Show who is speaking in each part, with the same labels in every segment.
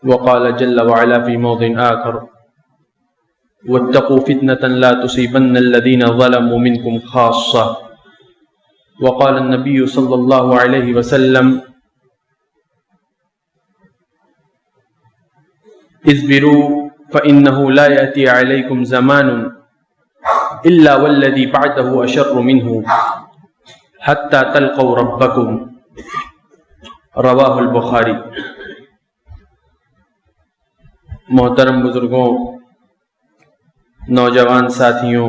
Speaker 1: وقال جل وعلا في موضع آخر واتقوا فتنة لا تصيبن الذين ظلموا منكم خاصة. وقال النبي صلى الله عليه وسلم اصبروا فإنه لا يأتي عليكم زمان إلا والذي بعده أشر منه حتى تلقوا ربكم. رواہ البخاری. محترم بزرگوں، نوجوان ساتھیوں،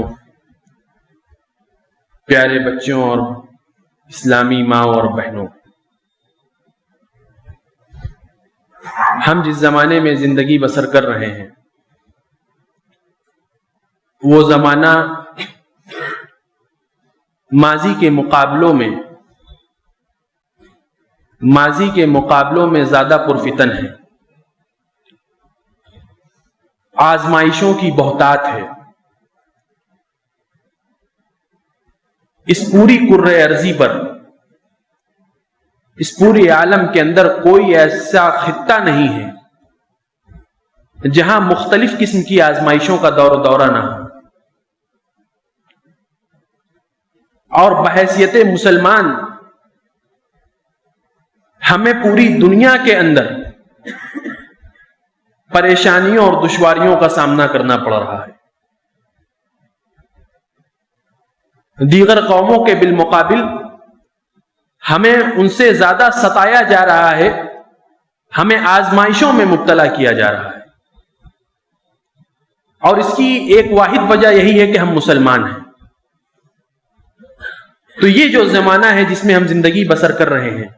Speaker 1: پیارے بچوں اور اسلامی ماں اور بہنوں، ہم جس زمانے میں زندگی بسر کر رہے ہیں وہ زمانہ ماضی کے مقابلوں میں زیادہ پرفتن ہے. آزمائشوں کی بہتات ہے. اس پوری کرۂ ارضی پر، اس پورے عالم کے اندر کوئی ایسا خطہ نہیں ہے جہاں مختلف قسم کی آزمائشوں کا دور و دورہ نہ ہو. اور بحیثیت مسلمان ہمیں پوری دنیا کے اندر پریشانیوں اور دشواریوں کا سامنا کرنا پڑ رہا ہے. دیگر قوموں کے بالمقابل ہمیں ان سے زیادہ ستایا جا رہا ہے، ہمیں آزمائشوں میں مبتلا کیا جا رہا ہے. اور اس کی ایک واحد وجہ یہی ہے کہ ہم مسلمان ہیں. تو یہ جو زمانہ ہے جس میں ہم زندگی بسر کر رہے ہیں،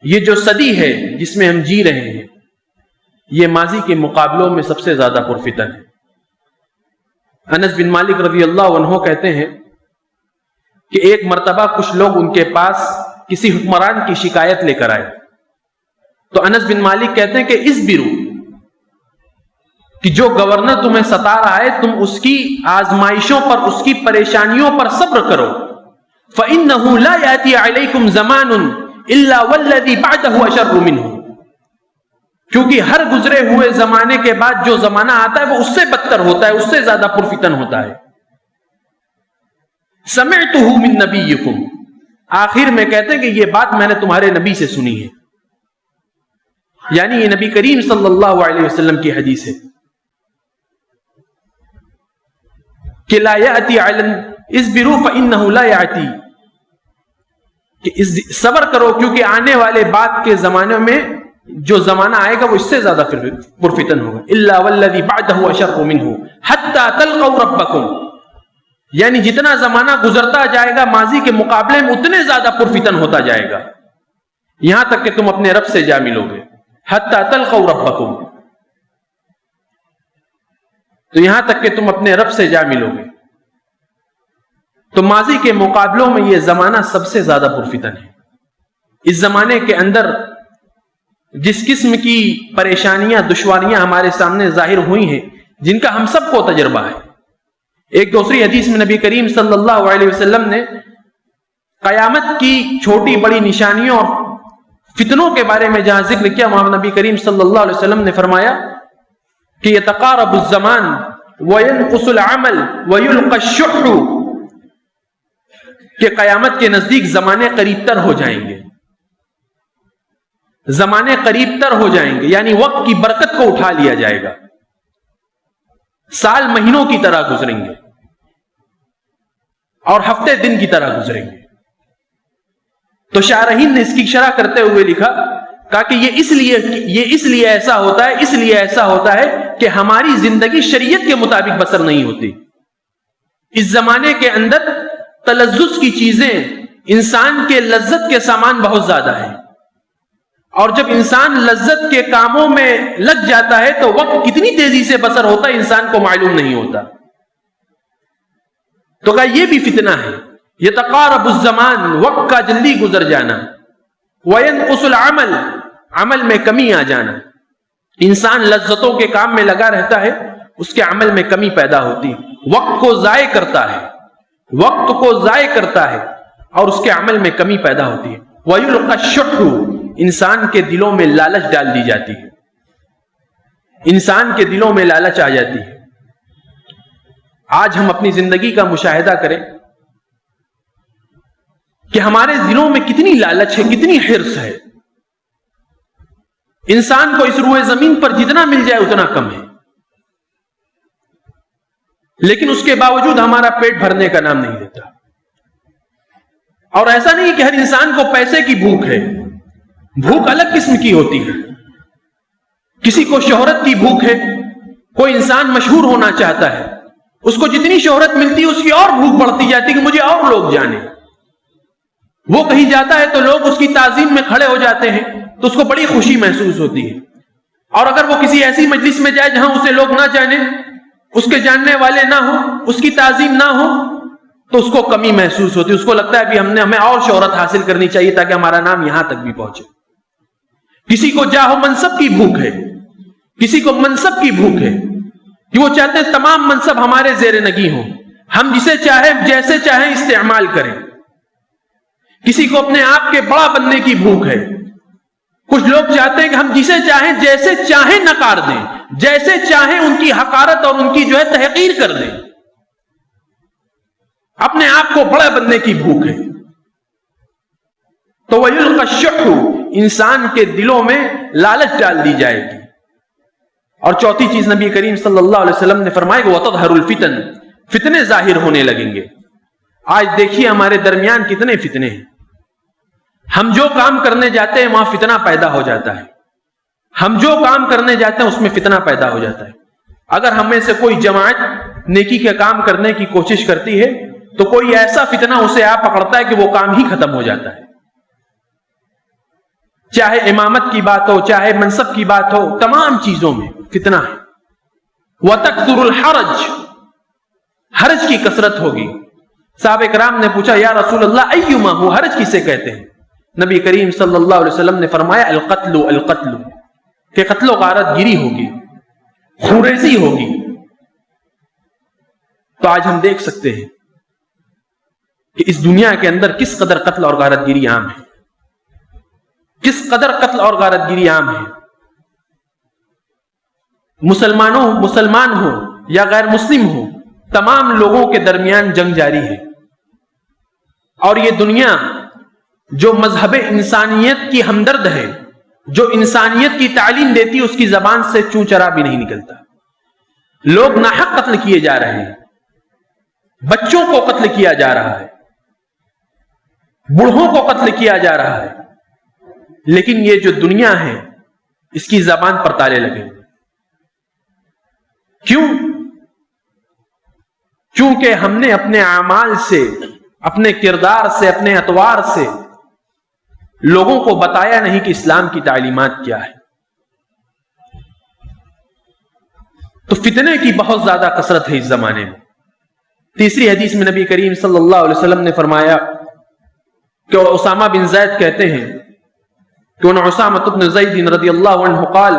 Speaker 1: یہ جو صدی ہے جس میں ہم جی رہے ہیں، یہ ماضی کے مقابلوں میں سب سے زیادہ پرفتن ہے. انس بن مالک رضی اللہ عنہ کہتے ہیں کہ ایک مرتبہ کچھ لوگ ان کے پاس کسی حکمران کی شکایت لے کر آئے. تو انس بن مالک کہتے ہیں کہ اصبروا، کہ جو گورنر تمہیں ستا رہا ہے تم اس کی آزمائشوں پر، اس کی پریشانیوں پر صبر کرو. فَإِنَّهُ لَا يَأْتِي عَلَيْكُمْ زَمَانٌ إِلَّا وَالَّذِي بَعْدَهُ أَشَرُّ مِنْهُ. کیونکہ ہر گزرے ہوئے زمانے کے بعد جو زمانہ آتا ہے وہ اس سے بدتر ہوتا ہے، اس سے زیادہ پرفتن ہوتا ہے. سمعتُهُ مِن نَبِيِّكُمْ، آخر میں کہتے ہیں کہ یہ بات میں نے تمہارے نبی سے سنی ہے. یعنی یہ نبی کریم صلی اللہ علیہ وسلم کی حدیث ہے کہ لا یأتی علی اصبروا فإنه لا یأتی، کہ صبر کرو کیونکہ آنے والے بعد کے زمانے میں جو زمانہ آئے گا وہ اس سے زیادہ پرفتن ہوگا. الا والذی بعدہ اشر منہ حتی تلقوا ربکم، یعنی جتنا زمانہ گزرتا جائے گا ماضی کے مقابلے میں اتنے زیادہ پرفتن ہوتا جائے گا، یہاں تک کہ تم اپنے رب سے جا ملو گے. حتی تلقوا ربکم، تو یہاں تک کہ تم اپنے رب سے جا ملو گے. تو ماضی کے مقابلوں میں یہ زمانہ سب سے زیادہ پرفتن ہے. اس زمانے کے اندر جس قسم کی پریشانیاں، دشواریاں ہمارے سامنے ظاہر ہوئی ہیں، جن کا ہم سب کو تجربہ ہے. ایک دوسری حدیث میں نبی کریم صلی اللہ علیہ وسلم نے قیامت کی چھوٹی بڑی نشانیوں اور فتنوں کے بارے میں جہاں ذکر کیا، وہاں نبی کریم صلی اللہ علیہ وسلم نے فرمایا کہ یتقارب الزمان وینقص العمل ویلقى الشح، کہ قیامت کے نزدیک زمانے قریب تر ہو جائیں گے. زمانے قریب تر ہو جائیں گے یعنی وقت کی برکت کو اٹھا لیا جائے گا. سال مہینوں کی طرح گزریں گے اور ہفتے دن کی طرح گزریں گے. تو شارحین نے اس کی شرح کرتے ہوئے لکھا، کہا کہ یہ اس لیے ایسا ہوتا ہے کہ ہماری زندگی شریعت کے مطابق بسر نہیں ہوتی. اس زمانے کے اندر تلذذ کی چیزیں، انسان کے لذت کے سامان بہت زیادہ ہیں، اور جب انسان لذت کے کاموں میں لگ جاتا ہے تو وقت کتنی تیزی سے بسر ہوتا ہے انسان کو معلوم نہیں ہوتا. تو کہا یہ بھی فتنہ ہے، یتقارب الزمان، وقت کا جلدی گزر جانا، وینقص العمل، عمل میں کمی آ جانا. انسان لذتوں کے کام میں لگا رہتا ہے، اس کے عمل میں کمی پیدا ہوتی، وقت کو ضائع کرتا ہے اور اس کے عمل میں کمی پیدا ہوتی ہے. وَيُلْقَى الشُّحُّ، انسان کے دلوں میں لالچ ڈال دی جاتی ہے. انسان کے دلوں میں لالچ آ جاتی ہے. آج ہم اپنی زندگی کا مشاہدہ کریں کہ ہمارے دلوں میں کتنی لالچ ہے, کتنی حرص ہے. انسان کو اس روئے زمین پر جتنا مل جائے اتنا کم ہے, لیکن اس کے باوجود ہمارا پیٹ بھرنے کا نام نہیں لیتا. اور ایسا نہیں کہ ہر انسان کو پیسے کی بھوک ہے, بھوک الگ قسم کی ہوتی ہے. کسی کو شہرت کی بھوک ہے, کوئی انسان مشہور ہونا چاہتا ہے, اس کو جتنی شہرت ملتی ہے اس کی اور بھوک بڑھتی جاتی ہے کہ مجھے اور لوگ جانیں. وہ کہیں جاتا ہے تو لوگ اس کی تعظیم میں کھڑے ہو جاتے ہیں تو اس کو بڑی خوشی محسوس ہوتی ہے. اور اگر وہ کسی ایسی مجلس میں جائے جہاں اسے لوگ نہ جانیں, اس کے جاننے والے نہ ہو, اس کی تعظیم نہ ہو, تو اس کو کمی محسوس ہوتی ہے. اس کو لگتا ہے کہ ہمیں اور شہرت حاصل کرنی چاہیے تاکہ ہمارا نام یہاں تک بھی پہنچے. کسی کو جاہ و منصب کی بھوک ہے, کسی کو منصب کی بھوک ہے کہ وہ چاہتے ہیں تمام منصب ہمارے زیر نگی ہوں, ہم جسے چاہیں جیسے چاہیں استعمال کریں. کسی کو اپنے آپ کے بڑا بننے کی بھوک ہے. کچھ لوگ چاہتے ہیں کہ ہم جسے چاہیں جیسے چاہیں نکار دیں, جیسے چاہیں ان کی حقارت اور ان کی تحقیر کر دیں. اپنے آپ کو بڑا بننے کی بھوک ہے. تو وَيُلْقَى الشُّحُّ, انسان کے دلوں میں لالچ ڈال دی جائے گی. اور چوتھی چیز نبی کریم صلی اللہ علیہ وسلم نے فرمایا کہ وَتَظْهَرُ الْفِتَنُ, فتنے ظاہر ہونے لگیں گے. آج دیکھیے ہمارے درمیان کتنے فتنے ہیں. ہم جو کام کرنے جاتے ہیں وہاں فتنہ پیدا ہو جاتا ہے. ہم جو کام کرنے جاتے ہیں اس میں فتنہ پیدا ہو جاتا ہے. اگر ہم میں سے کوئی جماعت نیکی کے کام کرنے کی کوشش کرتی ہے تو کوئی ایسا فتنہ اسے آ پکڑتا ہے کہ وہ کام ہی ختم ہو جاتا ہے. چاہے امامت کی بات ہو, چاہے منصب کی بات ہو, تمام چیزوں میں فتنہ ہے. وَتَكْثُرُ الْحَرَجِ, حرج کی کثرت ہوگی. صحابہ کرام نے پوچھا یا رسول اللہ ایما ہو, حرج کسے کہتے ہیں؟ نبی کریم صلی اللہ علیہ وسلم نے فرمایا القتل القتل, کہ قتل و غارت گیری ہوگی, خوریزی ہوگی. تو آج ہم دیکھ سکتے ہیں کہ اس دنیا کے اندر کس قدر قتل اور غارت گیری عام ہے, کس قدر قتل اور غارت گیری عام ہے. مسلمان ہو یا غیر مسلم ہو, تمام لوگوں کے درمیان جنگ جاری ہے. اور یہ دنیا جو مذہب انسانیت کی ہمدرد ہے, جو انسانیت کی تعلیم دیتی ہے, اس کی زبان سے چون چرا بھی نہیں نکلتا. لوگ ناحق قتل کیے جا رہے ہیں, بچوں کو قتل کیا جا رہا ہے, بوڑھوں کو قتل کیا جا رہا ہے. لیکن یہ جو دنیا ہے اس کی زبان پر تالے لگے. کیوں؟ کیونکہ ہم نے اپنے اعمال سے, اپنے کردار سے, اپنے اطوار سے لوگوں کو بتایا نہیں کہ اسلام کی تعلیمات کیا ہے. تو فتنے کی بہت زیادہ کثرت ہے اس زمانے میں. تیسری حدیث میں نبی کریم صلی اللہ علیہ وسلم نے فرمایا کہ اسامہ بن زید کہتے ہیں کہ ان اسامہ بن زید رضی اللہ عنہ قال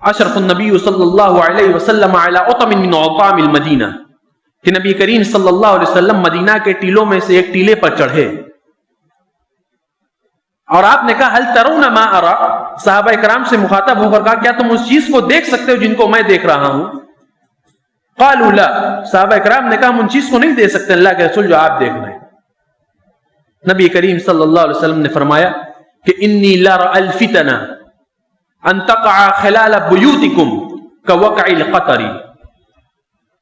Speaker 1: اشرف النبی صلی اللہ علیہ وسلم علی اطم من اطام المدینہ, کہ نبی کریم صلی اللہ علیہ وسلم مدینہ کے ٹیلوں میں سے ایک ٹیلے پر چڑھے. اور آپ نے کہا حل ترون ما ارا, صحابہ کرام سے مخاطب ہو کر کہا کیا تم اس چیز کو دیکھ سکتے ہو جن کو میں دیکھ رہا ہوں؟ قالوا لا, صحابہ کرام نے کہا ہم ان چیز کو نہیں دیکھ سکتے اللہ کے رسول جو آپ دیکھ رہے ہیں. نبی کریم صلی اللہ علیہ وسلم نے فرمایا کہ انی لارى الفتن ان تقع خلال بیوتکم كوقع القطر,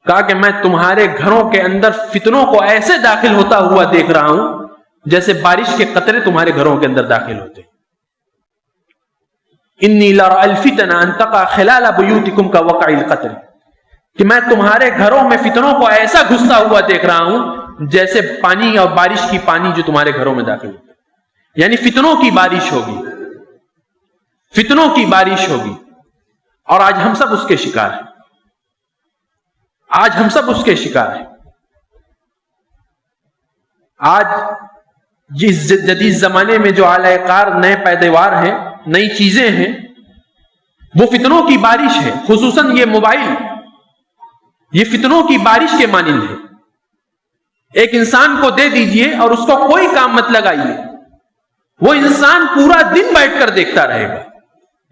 Speaker 1: کہا کہ میں تمہارے گھروں کے اندر فتنوں کو ایسے داخل ہوتا ہوا دیکھ رہا ہوں جیسے بارش کے قطرے تمہارے گھروں کے اندر داخل ہوتے. انی لارى الفتن ان تقع خلال بیوتکم كوقع القطر, کہ میں تمہارے گھروں میں فتنوں کو ایسا گھستا ہوا دیکھ رہا ہوں جیسے پانی اور بارش کی پانی جو تمہارے گھروں میں داخل ہوتا ہے. یعنی فتنوں کی بارش ہوگی, فتنوں کی بارش ہوگی. اور آج ہم سب اس کے شکار ہیں, آج ہم سب اس کے شکار ہیں. آج جس جدید زمانے میں جو اعلی کار نئے پیداوار ہیں, نئی چیزیں ہیں, وہ فتنوں کی بارش ہے. خصوصاً یہ موبائل, یہ فتنوں کی بارش کے مانند ہے. ایک انسان کو دے دیجئے اور اس کو کوئی کام مت لگائیے, وہ انسان پورا دن بیٹھ کر دیکھتا رہے گا,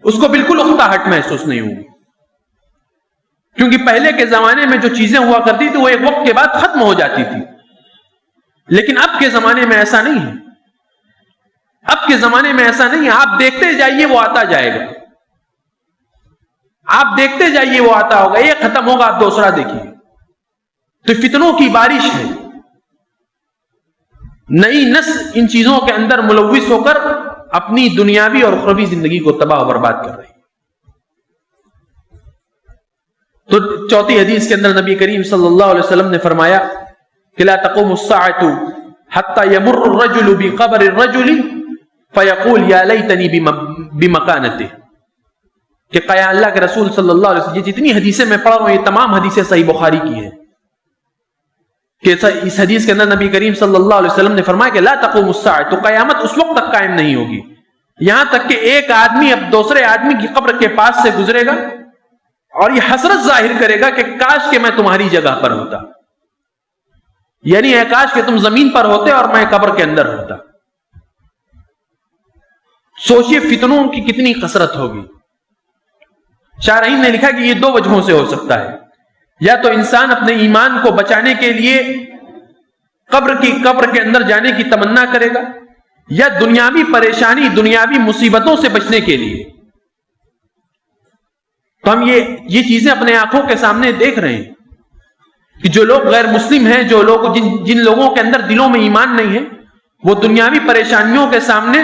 Speaker 1: اس کو بالکل اکتاہٹ محسوس نہیں ہوگی. کیونکہ پہلے کے زمانے میں جو چیزیں ہوا کرتی تھی وہ ایک وقت کے بعد ختم ہو جاتی تھی، لیکن اب کے زمانے میں ایسا نہیں ہے. اب کے زمانے میں ایسا نہیں ہے. آپ دیکھتے جائیے وہ آتا جائے گا، آپ دیکھتے جائیے وہ آتا ہوگا، یہ ختم ہوگا آپ دوسرا دیکھیے. تو فتنوں کی بارش ہے. نئی نسل ان چیزوں کے اندر ملوث ہو کر اپنی دنیاوی اور اخروی زندگی کو تباہ و برباد کر رہی ہے. تو چوتھی حدیث کے اندر نبی کریم صلی اللہ علیہ وسلم نے فرمایا کہ لا تقوم الساعة حتى يمر الرجل بقبر الرجل فيقول يا ليتني بمكانته. کہ اللہ کے رسول صلی اللہ علیہ وسلم، یہ جتنی حدیثیں میں پڑھ رہا ہوں یہ تمام حدیثیں صحیح بخاری کی ہیں، کہ اس حدیث کے اندر نبی کریم صلی اللہ علیہ وسلم نے فرمایا کہ لا تقوم الساعة، تو قیامت اس وقت تک قائم نہیں ہوگی یہاں تک کہ ایک آدمی اب دوسرے آدمی کی قبر کے پاس سے گزرے گا اور یہ حسرت ظاہر کرے گا کہ کاش کہ میں تمہاری جگہ پر ہوتا، یعنی ہے کاش کہ تم زمین پر ہوتے اور میں قبر کے اندر ہوتا. سوچئے فتنوں کی کتنی کثرت ہوگی. شارحین نے لکھا کہ یہ دو وجہوں سے ہو سکتا ہے، یا تو انسان اپنے ایمان کو بچانے کے لیے قبر کے اندر جانے کی تمنا کرے گا، یا دنیاوی پریشانی دنیاوی مصیبتوں سے بچنے کے لیے. تو ہم یہ چیزیں اپنے آنکھوں کے سامنے دیکھ رہے ہیں کہ جو لوگ غیر مسلم ہیں، جو لوگ جن لوگوں کے اندر دلوں میں ایمان نہیں ہے، وہ دنیاوی پریشانیوں کے سامنے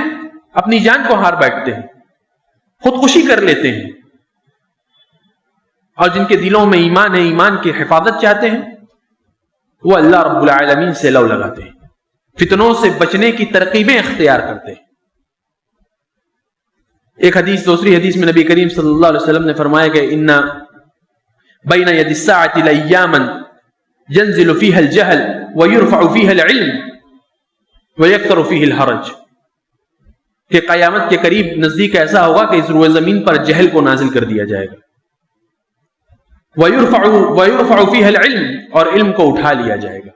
Speaker 1: اپنی جان کو ہار بیٹھتے ہیں، خودکشی کر لیتے ہیں. اور جن کے دلوں میں ایمان ہے، ایمان کی حفاظت چاہتے ہیں، وہ اللہ رب العالمین سے لو لگاتے ہیں، فتنوں سے بچنے کی ترکیبیں اختیار کرتے ہیں. ایک حدیث، دوسری حدیث میں نبی کریم صلی اللہ علیہ وسلم نے فرمایا کہ ان بین ید الساعۃ لایاما ينزل فيها الجهل ويرفع فيها العلم ويكثر فيه الحرج. کہ قیامت کے قریب نزدیک ایسا ہوگا کہ اس روئے زمین پر جہل کو نازل کر دیا جائے گا، وَيُرْفَعُ فِيهَا الْعِلْمِ، اور علم کو اٹھا لیا جائے گا.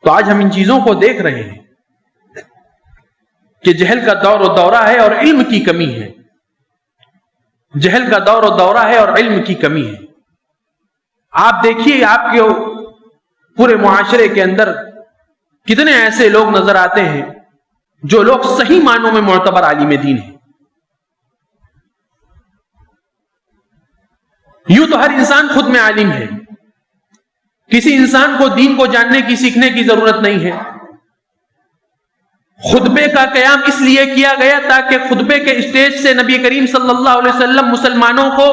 Speaker 1: تو آج ہم ان چیزوں کو دیکھ رہے ہیں کہ جہل کا دور و دورہ ہے اور علم کی کمی ہے. جہل کا دور و دورہ ہے اور علم کی کمی ہے. آپ دیکھیے آپ کے پورے معاشرے کے اندر کتنے ایسے لوگ نظر آتے ہیں جو لوگ صحیح معنوں میں معتبر عالم دین ہیں. یوں تو ہر انسان خود میں عالم ہے، کسی انسان کو دین کو جاننے کی سیکھنے کی ضرورت نہیں ہے. خطبے کا قیام اس لیے کیا گیا تاکہ خطبے کے اسٹیج سے نبی کریم صلی اللہ علیہ وسلم مسلمانوں کو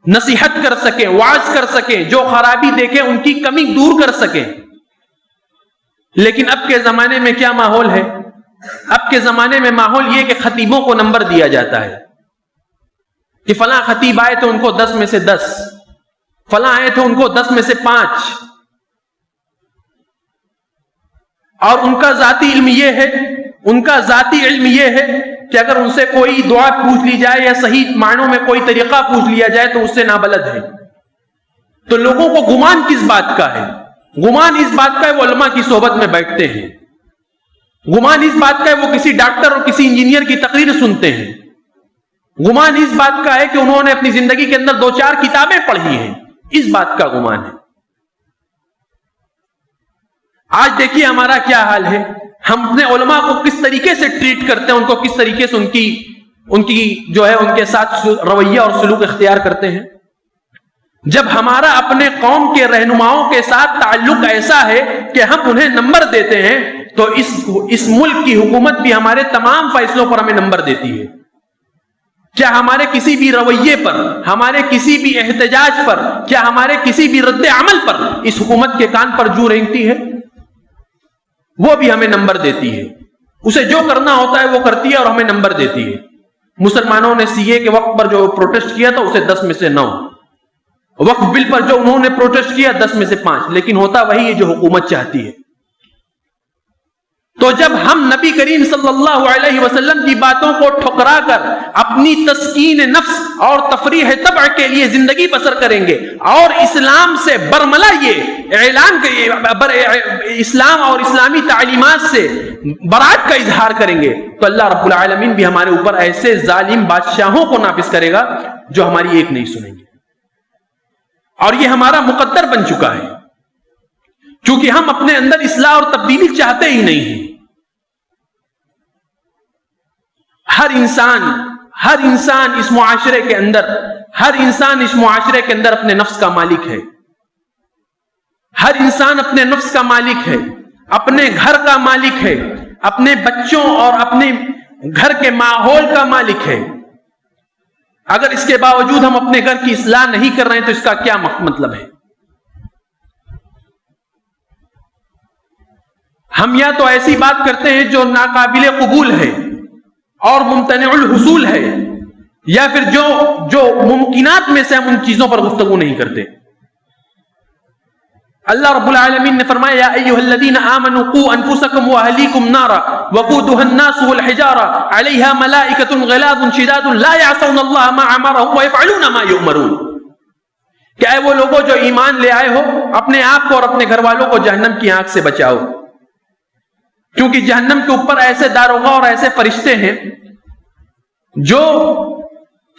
Speaker 1: نصیحت کر سکیں، وعظ کر سکیں، جو خرابی دیکھیں ان کی کمی دور کر سکیں. لیکن اب کے زمانے میں کیا ماحول ہے؟ اب کے زمانے میں ماحول یہ کہ خطیبوں کو نمبر دیا جاتا ہے کہ فلاں خطیب آئے تو ان کو 10 میں سے 10، فلاں آئے تو ان کو 10 میں سے 5. اور ان کا ذاتی علم یہ ہے کہ اگر ان سے کوئی دعا پوچھ لی جائے یا صحیح معنوں میں کوئی طریقہ پوچھ لیا جائے تو اس سے نابلد ہے. تو لوگوں کو گمان کس بات کا ہے؟ گمان اس بات کا ہے وہ علماء کی صحبت میں بیٹھتے ہیں، گمان اس بات کا ہے وہ کسی ڈاکٹر اور کسی انجینئر کی تقریر سنتے ہیں، گمان اس بات کا ہے کہ انہوں نے اپنی زندگی کے اندر 2-4 کتابیں پڑھی ہیں، اس بات کا گمان ہے. آج دیکھیے ہمارا کیا حال ہے، ہم اپنے علماء کو کس طریقے سے ٹریٹ کرتے ہیں، ان کو کس طریقے سے ان کی جو ہے ان کے ساتھ رویہ اور سلوک اختیار کرتے ہیں. جب ہمارا اپنے قوم کے رہنماؤں کے ساتھ تعلق ایسا ہے کہ ہم انہیں نمبر دیتے ہیں تو اس ملک کی حکومت بھی ہمارے تمام فیصلوں پر ہمیں نمبر دیتی ہے. کیا ہمارے کسی بھی رویے پر، ہمارے کسی بھی احتجاج پر، کیا ہمارے کسی بھی رد عمل پر اس حکومت کے کان پر جو رینگتی ہے؟ وہ بھی ہمیں نمبر دیتی ہے، اسے جو کرنا ہوتا ہے وہ کرتی ہے اور ہمیں نمبر دیتی ہے. مسلمانوں نے سی اے کے وقت پر جو پروٹیسٹ کیا تھا اسے 10 میں سے 9، وقف بل پر جو انہوں نے پروٹیسٹ کیا 10 میں سے 5، لیکن ہوتا وہی ہے جو حکومت چاہتی ہے. تو جب ہم نبی کریم صلی اللہ علیہ وسلم کی باتوں کو ٹھکرا کر اپنی تسکین نفس اور تفریح طبع کے لیے زندگی بسر کریں گے اور اسلام سے برملا یہ اعلان اسلام اور اسلامی تعلیمات سے برات کا اظہار کریں گے تو اللہ رب العالمین بھی ہمارے اوپر ایسے ظالم بادشاہوں کو نافذ کرے گا جو ہماری ایک نہیں سنیں گے. اور یہ ہمارا مقدر بن چکا ہے، چونکہ ہم اپنے اندر اصلاح اور تبدیلی چاہتے ہی نہیں ہیں۔ ہر انسان اس معاشرے کے اندر اپنے نفس کا مالک ہے۔ ہر انسان اپنے نفس کا مالک ہے، اپنے گھر کا مالک ہے، اپنے بچوں اور اپنے گھر کے ماحول کا مالک ہے۔ اگر اس کے باوجود ہم اپنے گھر کی اصلاح نہیں کر رہے ہیں تو اس کا کیا مطلب ہے؟ ہم یا تو ایسی بات کرتے ہیں جو ناقابل قبول ہے اور ممتنع الحصول ہے، یا پھر جو ممکنات میں سے ہم ان چیزوں پر گفتگو نہیں کرتے۔ اللہ رب العالمین نے فرمایا یا ایھا الذین آمنوا قوا انفسکم واہلیکم نارا وقودها الناس والحجارہ علیہا ملائکۃ غلاظ شداد لا یعصون اللہ ما امرهم ویفعلون ما یؤمرون، کہ اے وہ لوگوں جو ایمان لے آئے ہو، اپنے آپ کو اور اپنے گھر والوں کو جہنم کی آگ سے بچاؤ، کیونکہ جہنم کے اوپر ایسے داروغہ اور ایسے فرشتے ہیں جو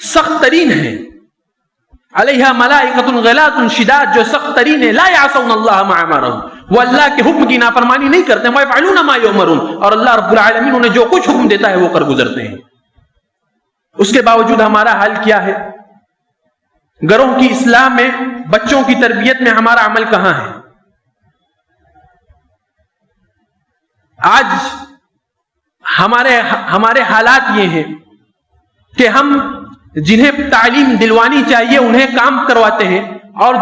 Speaker 1: سخت ترین ہیں، علیہا ملائکۃ غلاظ شداد، جو سخت ترین ہے، لا یعصون اللہ ما امرهم، وہ اللہ کے حکم کی نافرمانی نہیں کرتے، ویفعلون ما یؤمرون، اور اللہ رب العالمین انہیں جو کچھ حکم دیتا ہے وہ کر گزرتے ہیں۔ اس کے باوجود ہمارا حال کیا ہے؟ گھروں کی اصلاح میں، بچوں کی تربیت میں ہمارا عمل کہاں ہے؟ آج ہمارے حالات یہ ہیں کہ ہم جنہیں تعلیم دلوانی چاہیے انہیں کام کرواتے ہیں، اور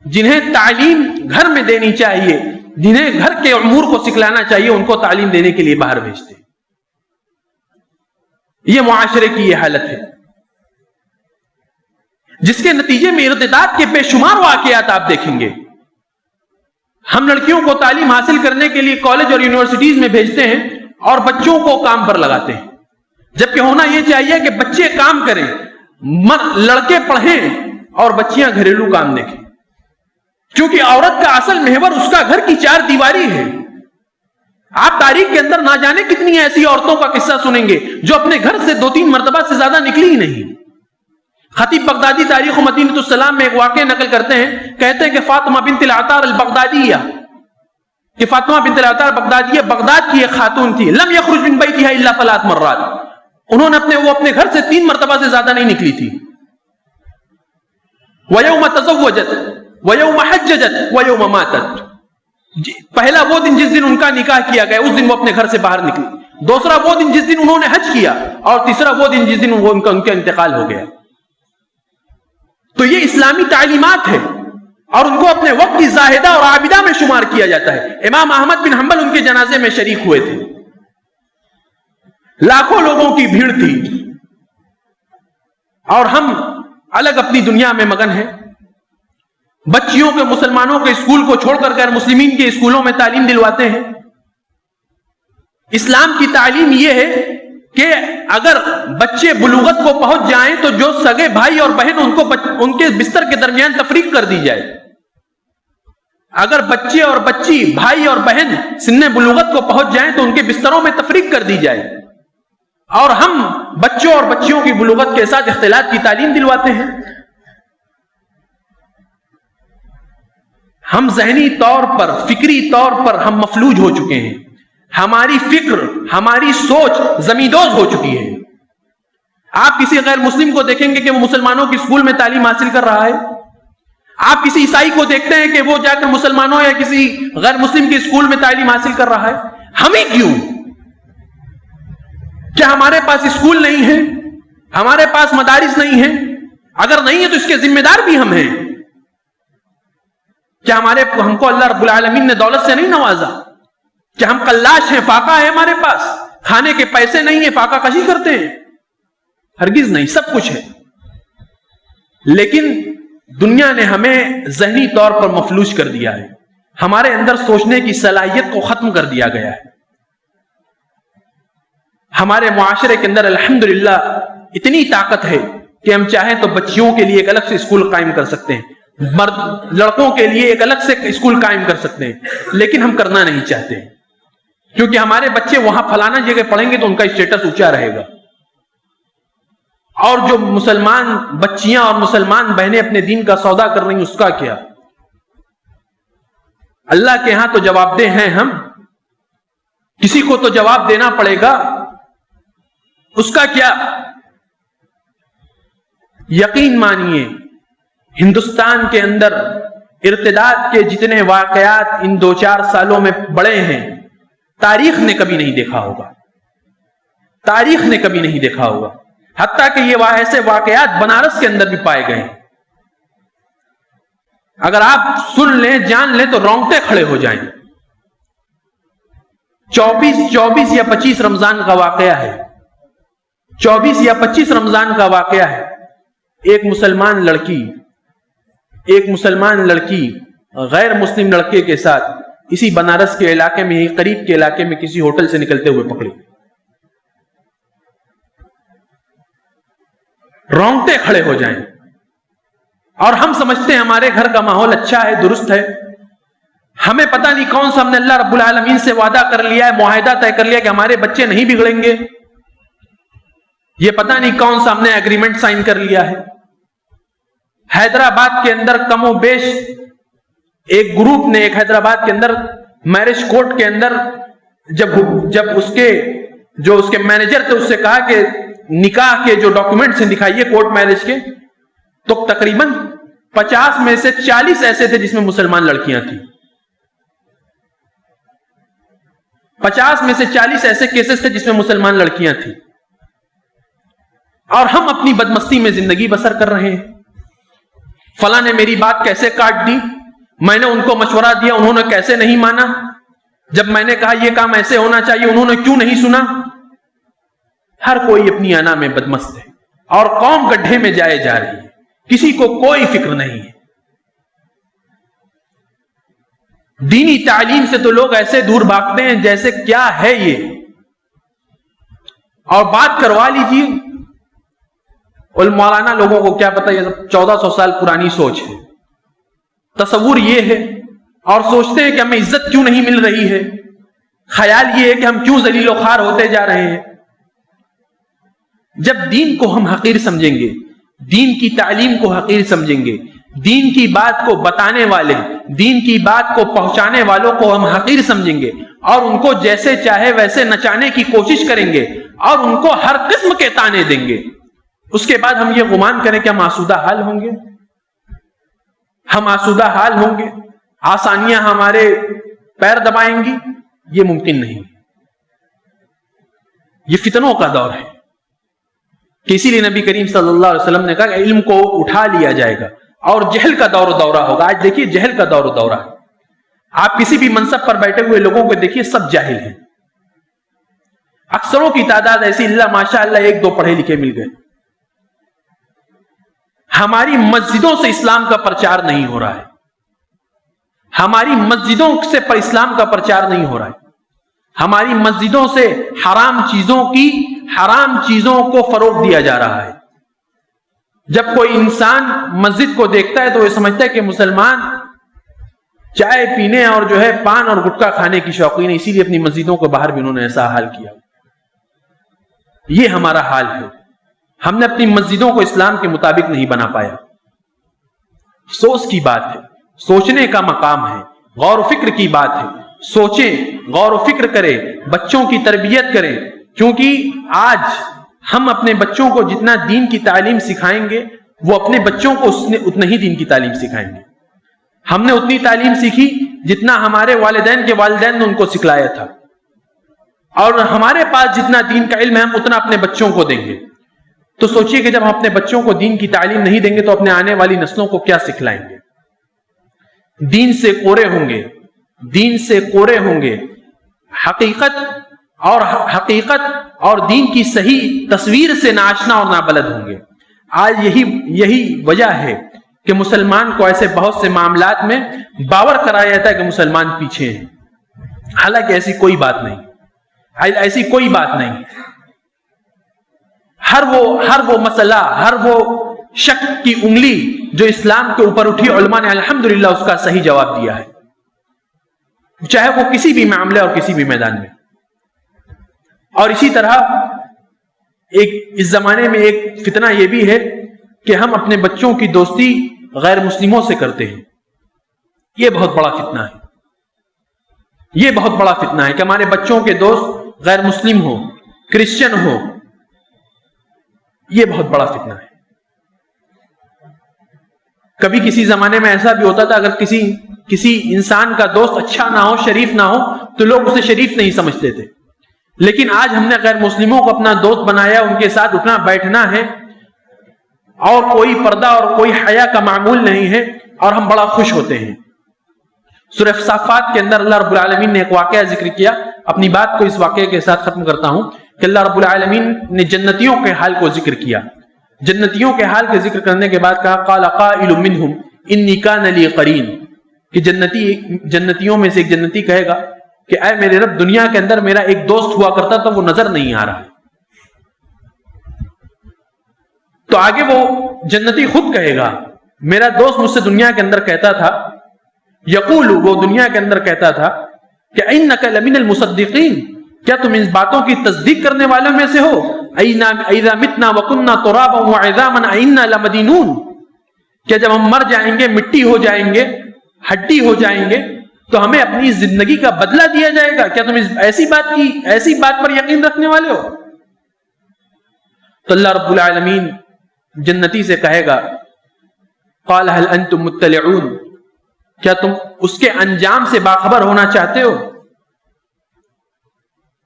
Speaker 1: جنہیں تعلیم گھر میں دینی چاہیے، جنہیں گھر کے امور کو سکھلانا چاہیے، ان کو تعلیم دینے کے لیے باہر بھیجتے ہیں۔ یہ معاشرے کی یہ حالت ہے، جس کے نتیجے میں ارتداد کے بے شمار واقعات آپ دیکھیں گے۔ ہم لڑکیوں کو تعلیم حاصل کرنے کے لیے کالج اور یونیورسٹیز میں بھیجتے ہیں اور بچوں کو کام پر لگاتے ہیں، جبکہ ہونا یہ چاہیے کہ بچے کام کریں، لڑکے پڑھیں اور بچیاں گھریلو کام دیکھیں، کیونکہ عورت کا اصل محور اس کا گھر کی چار دیواری ہے۔ آپ تاریخ کے اندر نہ جانے کتنی ایسی عورتوں کا قصہ سنیں گے جو اپنے گھر سے 2-3 مرتبہ سے زیادہ نکلی ہی نہیں۔ خطیب بغدادی تاریخ و مدینۃ السلام میں ایک واقعہ نقل کرتے ہیں، کہتے ہیں کہ فاطمہ بنت العطار البغدادیہ، کہ فاطمہ بنت العطار بغدادیہ بغداد کی ایک خاتون تھی، لم یخرج من بیتها الا 3 مرات، انہوں نے اپنے گھر سے 3 مرتبہ سے زیادہ نہیں نکلی تھی۔ وَيَوْمَ تَزَوَّجَتْ وَيَوْمَ حَجَّجَتْ وَيَوْمَ مَاتَتْ، پہلا وہ دن جس دن ان کا نکاح کیا گیا اس دن وہ اپنے گھر سے باہر نکلی، دوسرا وہ دن جس دن انہوں نے حج کیا، اور تیسرا وہ دن جس دن ان کا انتقال ہو گیا۔ تو یہ اسلامی تعلیمات ہے، اور ان کو اپنے وقت کی زاہدہ اور عابدہ میں شمار کیا جاتا ہے۔ امام احمد بن حنبل ان کے جنازے میں شریک ہوئے تھے، لاکھوں لوگوں کی بھیڑ تھی، اور ہم الگ اپنی دنیا میں مگن ہیں۔ بچیوں کے، مسلمانوں کے اسکول کو چھوڑ کر غیر مسلمین کے اسکولوں میں تعلیم دلواتے ہیں۔ اسلام کی تعلیم یہ ہے کہ اگر بچے بلوغت کو پہنچ جائیں تو جو سگے بھائی اور بہن ان کے بستر کے درمیان تفریق کر دی جائے۔ اگر بچے اور بچی، بھائی اور بہن سن بلوغت کو پہنچ جائیں تو ان کے بستروں میں تفریق کر دی جائے، اور ہم بچوں اور بچیوں کی بلوغت کے ساتھ اختلاط کی تعلیم دلواتے ہیں۔ ہم ذہنی طور پر، فکری طور پر ہم مفلوج ہو چکے ہیں، ہماری فکر، ہماری سوچ زمیندوز ہو چکی ہے۔ آپ کسی غیر مسلم کو دیکھیں گے کہ وہ مسلمانوں کے اسکول میں تعلیم حاصل کر رہا ہے، آپ کسی عیسائی کو دیکھتے ہیں کہ وہ جا کر مسلمانوں یا کسی غیر مسلم کے اسکول میں تعلیم حاصل کر رہا ہے۔ ہمیں کیوں؟ کیا ہمارے پاس اسکول نہیں ہے؟ ہمارے پاس مدارس نہیں ہیں؟ اگر نہیں ہے تو اس کے ذمہ دار بھی ہم ہیں۔ کیا ہم کو اللہ رب العالمین نے دولت سے نہیں نوازا؟ کیا ہم قلاش ہیں، فاقہ ہے ہمارے پاس؟ کھانے کے پیسے نہیں ہیں، فاقہ کشی کرتے ہیں؟ ہرگز نہیں، سب کچھ ہے، لیکن دنیا نے ہمیں ذہنی طور پر مفلوج کر دیا ہے، ہمارے اندر سوچنے کی صلاحیت کو ختم کر دیا گیا ہے۔ ہمارے معاشرے کے اندر الحمدللہ اتنی طاقت ہے کہ ہم چاہیں تو بچیوں کے لیے ایک الگ سے اسکول قائم کر سکتے ہیں، لڑکوں کے لیے ایک الگ سے اسکول قائم کر سکتے ہیں، لیکن ہم کرنا نہیں چاہتے، کیونکہ ہمارے بچے وہاں فلانا جگہ پڑھیں گے تو ان کا اسٹیٹس اونچا رہے گا، اور جو مسلمان بچیاں اور مسلمان بہنیں اپنے دین کا سودا کر رہی ہیں اس کا کیا؟ اللہ کے ہاں تو جواب دہ ہیں ہم، کسی کو تو جواب دینا پڑے گا، اس کا کیا؟ یقین مانیے ہندوستان کے اندر ارتداد کے جتنے واقعات ان 2-4 سالوں میں بڑے ہیں، تاریخ نے کبھی نہیں دیکھا ہوگا، تاریخ نے کبھی نہیں دیکھا ہوگا۔ حتیٰ کہ یہ ایسے واقعات بنارس کے اندر بھی پائے گئے ہیں، اگر آپ سن لیں جان لیں تو رونگٹے کھڑے ہو جائیں۔ 24 یا 25 رمضان کا واقعہ ہے، 24 یا 25 رمضان کا واقعہ ہے۔ ایک مسلمان لڑکی غیر مسلم لڑکے کے ساتھ اسی بنارس کے علاقے میں ہی قریب کے علاقے میں کسی ہوٹل سے نکلتے ہوئے پکڑی۔ رونگٹے کھڑے ہو جائیں، اور ہم سمجھتے ہیں ہمارے گھر کا ماحول اچھا ہے، درست ہے، ہمیں پتہ نہیں کون سا ہم نے اللہ رب العالمین سے وعدہ کر لیا ہے، معاہدہ طے کر لیا کہ ہمارے بچے نہیں بگڑیں گے، یہ پتہ نہیں کون سا ہم نے ایگریمنٹ سائن کر لیا ہے۔ حیدرآباد کے اندر کم و بیش ایک گروپ نے حیدرآباد کے اندر میرج کورٹ کے اندر جب اس کے مینیجر تھے اس سے کہا کہ نکاح کے جو ڈاکومنٹس ہیں دکھائیے کورٹ میرج کے، تو تقریباً 50 میں سے 40 ایسے تھے جس میں مسلمان لڑکیاں تھیں۔ 50 میں سے 40 ایسے کیسز تھے جس میں مسلمان لڑکیاں تھیں، اور ہم اپنی بدمستی میں زندگی بسر کر رہے ہیں۔ فلاں نے میری بات کیسے کاٹ دی، میں نے ان کو مشورہ دیا انہوں نے کیسے نہیں مانا، جب میں نے کہا یہ کام ایسے ہونا چاہیے انہوں نے کیوں نہیں سنا۔ ہر کوئی اپنی انا میں بدمست ہے، اور قوم گڈھے میں جائے جا رہی ہے، کسی کو کوئی فکر نہیں ہے۔ دینی تعلیم سے تو لوگ ایسے دور بھاگتے ہیں جیسے کیا ہے یہ، اور بات کروا لیجیے، مولانا لوگوں کو کیا پتہ، یہ 1400 سال پرانی سوچ ہے، تصور یہ ہے، اور سوچتے ہیں کہ ہمیں عزت کیوں نہیں مل رہی ہے، خیال یہ ہے کہ ہم کیوں ذلیل و خوار ہوتے جا رہے ہیں۔ جب دین کو ہم حقیر سمجھیں گے، دین کی تعلیم کو حقیر سمجھیں گے، دین کی بات کو بتانے والے، دین کی بات کو پہنچانے والوں کو ہم حقیر سمجھیں گے، اور ان کو جیسے چاہے ویسے نچانے کی کوشش کریں گے، اور ان کو ہر قسم کے تانے دیں گے، اس کے بعد ہم یہ گمان کریں کہ ہم آسودہ حال ہوں گے، ہم آسودہ حال ہوں گے، آسانیاں ہمارے پیر دبائیں گی، یہ ممکن نہیں۔ یہ فتنوں کا دور ہے، کہ اسی لیے نبی کریم صلی اللہ علیہ وسلم نے کہا کہ علم کو اٹھا لیا جائے گا، اور جہل کا دور و دورہ ہوگا۔ آج دیکھیے جہل کا دور و دورہ ہے، آپ کسی بھی منصب پر بیٹھے ہوئے لوگوں کو دیکھیے سب جاہل ہیں، اکثروں کی تعداد ایسی اللہ ماشاء اللہ 1-2 پڑھے لکھے مل گئے۔ ہماری مسجدوں سے اسلام کا پرچار نہیں ہو رہا ہے، ہماری مسجدوں سے اسلام کا پرچار نہیں ہو رہا ہے، ہماری مسجدوں سے حرام چیزوں کو فروغ دیا جا رہا ہے۔ جب کوئی انسان مسجد کو دیکھتا ہے تو وہ سمجھتا ہے کہ مسلمان چائے پینے اور جو ہے پان اور گٹکا کھانے کی شوقین ہے، اسی لیے اپنی مسجدوں کو باہر بھی انہوں نے ایسا حال کیا۔ یہ ہمارا حال ہے، ہم نے اپنی مسجدوں کو اسلام کے مطابق نہیں بنا پایا۔ افسوس کی بات ہے، سوچنے کا مقام ہے، غور و فکر کی بات ہے، سوچیں، غور و فکر کریں، بچوں کی تربیت کریں، کیونکہ آج ہم اپنے بچوں کو جتنا دین کی تعلیم سکھائیں گے وہ اپنے بچوں کو اتنا ہی دین کی تعلیم سکھائیں گے۔ ہم نے اتنی تعلیم سیکھی جتنا ہمارے والدین کے والدین نے ان کو سکھلایا تھا، اور ہمارے پاس جتنا دین کا علم ہے ہم اتنا اپنے بچوں کو دیں گے۔ تو سوچئے کہ جب ہم اپنے بچوں کو دین کی تعلیم نہیں دیں گے تو اپنے آنے والی نسلوں کو کیا سکھلائیں گے؟ دین سے کورے ہوں گے، دین سے کورے ہوں گے، حقیقت اور دین کی صحیح تصویر سے ناآشنا اور نابلد ہوں گے۔ آج یہی وجہ ہے کہ مسلمان کو ایسے بہت سے معاملات میں باور کرایا جاتا ہے کہ مسلمان پیچھے ہیں، حالانکہ ایسی کوئی بات نہیں۔ ہر وہ مسئلہ، ہر وہ شک کی انگلی جو اسلام کے اوپر اٹھی، علماء نے الحمدللہ اس کا صحیح جواب دیا ہے، چاہے وہ کسی بھی معاملے اور کسی بھی میدان میں۔ اور اسی طرح اس زمانے میں ایک فتنہ یہ بھی ہے کہ ہم اپنے بچوں کی دوستی غیر مسلموں سے کرتے ہیں. یہ بہت بڑا فتنہ ہے. یہ بہت بڑا فتنہ ہے کہ ہمارے بچوں کے دوست غیر مسلم ہو, کرسچن ہو. یہ بہت بڑا فتنہ ہے. کبھی کسی زمانے میں ایسا بھی ہوتا تھا, اگر کسی انسان کا دوست اچھا نہ ہو, شریف نہ ہو, تو لوگ اسے شریف نہیں سمجھتے تھے. لیکن آج ہم نے غیر مسلموں کو اپنا دوست بنایا, ان کے ساتھ اٹھنا بیٹھنا ہے, اور کوئی پردہ اور کوئی حیا کا معمول نہیں ہے, اور ہم بڑا خوش ہوتے ہیں. سورہ صافات کے اندر اللہ رب العالمین نے ایک واقعہ ذکر کیا. اپنی بات کو اس واقعے کے ساتھ ختم کرتا ہوں کہ اللہ رب العالمین نے جنتیوں کے حال کو ذکر کیا. جنتیوں کے حال کے ذکر کرنے کے بعد کہا قال قائل منہم انی کان لی قرین, کہ جنتیوں میں سے ایک جنتی کہے گا کہ اے میرے رب, دنیا کے اندر میرا ایک دوست ہوا کرتا تھا, وہ نظر نہیں آ رہا. تو آگے وہ جنتی خود کہے گا, میرا دوست مجھ سے دنیا کے اندر کہتا تھا, یقول, وہ دنیا کے اندر کہتا تھا کہ انک لمن المصدقین, کیا تم ان باتوں کی تصدیق کرنے والوں میں سے ہو. اذا متنا وکنا ترابا وعظاما انا لمدینون, کیا جب ہم مر جائیں گے, مٹی ہو جائیں گے, ہڈی ہو جائیں گے, تو ہمیں اپنی زندگی کا بدلہ دیا جائے گا. کیا تم ایسی بات پر یقین رکھنے والے ہو. تو اللہ رب العالمین جنتی سے کہے گا قال هل انتم مطلعون, کیا تم اس کے انجام سے باخبر ہونا چاہتے ہو.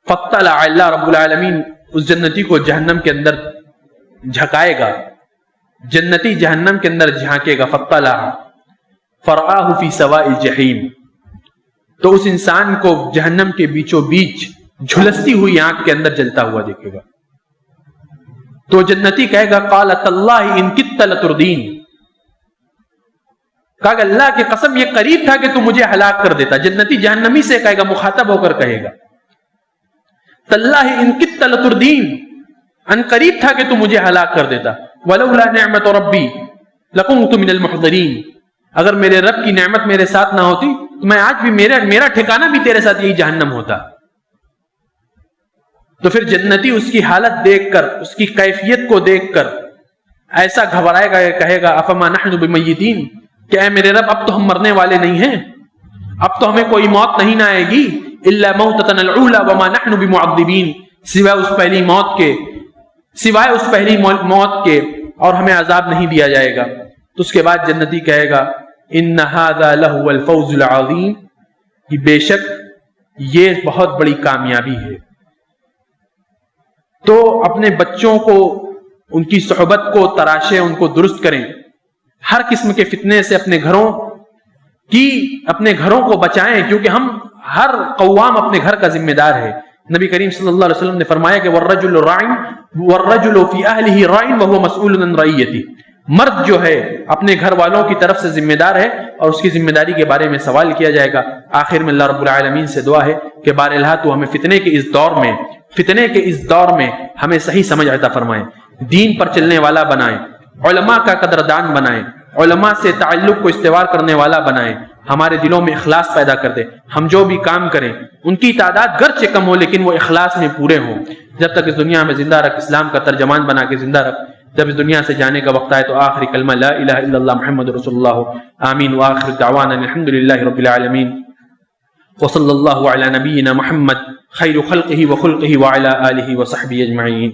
Speaker 1: فاطلع, اللہ رب العالمین اس جنتی کو جہنم کے اندر جھکائے گا. جنتی جہنم کے اندر جھانکے گا. فاطلع فرآہ فی سواء الجحیم, تو اس انسان کو جہنم کے بیچوں بیچ جھلستی ہوئی آنکھ کے اندر جلتا ہوا دیکھے گا. تو جنتی کہے گا قال تاللہ ان کدت لتردین, کہا کہ اللہ کی قسم یہ قریب تھا کہ تو مجھے ہلاک کر دیتا. جنتی جہنمی سے کہے گا, مخاطب ہو کر کہے گا تاللہ ان کدت لتردین, ان قریب تھا کہ تو مجھے ہلاک کر دیتا. ولولا نعمت ربی لکنت من المحضرین, اگر میرے رب کی نعمت میرے ساتھ نہ ہوتی تو میں آج بھی میرا ٹھکانہ بھی تیرے ساتھ یہی جہنم ہوتا. تو پھر جنتی اس کی حالت دیکھ کر, اس کی کیفیت کو دیکھ کر ایسا گھبرائے گا, کہے گا افما نحن بمیتین, کہ اے میرے رب اب تو ہم مرنے والے نہیں ہیں, اب تو ہمیں کوئی موت نہیں نہ آئے گی. الا موتتنا الاولى وما نحن بمعذبین, سوائے اس پہلی موت کے, اور ہمیں عذاب نہیں دیا جائے گا. تو اس کے بعد جنتی کہے گا ان هذا لهو الفوز العظیم, کہ بے شک یہ بہت بڑی کامیابی ہے. تو اپنے بچوں کو, ان کی صحبت کو تراشیں, ان کو درست کریں. ہر قسم کے فتنے سے اپنے گھروں کو بچائیں, کیونکہ ہم ہر قوام اپنے گھر کا ذمہ دار ہے. نبی کریم صلی اللہ علیہ وسلم نے فرمایا کہ والرجل فی اہلہ راع وهو مسئول عن رعیتہ, مرد جو ہے اپنے گھر والوں کی طرف سے ذمہ دار ہے, اور اس کی ذمہ داری کے بارے میں سوال کیا جائے گا. آخر میں اللہ رب العالمین سے دعا ہے کہ بارالہ تو ہمیں فتنے کے اس دور میں ہمیں صحیح سمجھ عطا فرمائیں, دین پر چلنے والا بنائیں, علماء کا قدردان بنائیں, علماء سے تعلق کو استوار کرنے والا بنائیں, ہمارے دلوں میں اخلاص پیدا کر دے. ہم جو بھی کام کریں ان کی تعداد گرچہ کم ہو لیکن وہ اخلاص میں پورے ہوں. جب تک اس دنیا میں زندہ رکھ, اسلام کا ترجمان بنا کے زندہ رکھ. جب اس دنیا سے جانے کا وقت آئے تو آخری کلمہ لا الہ الا اللہ محمد رسول اللہ. آمین. وآخر دعوانا الحمدللہ رب العالمین, وصلی اللہ علی نبینا محمد خیر خلقہ وخلقہ وعلی آلہ وصحبہ اجمعین.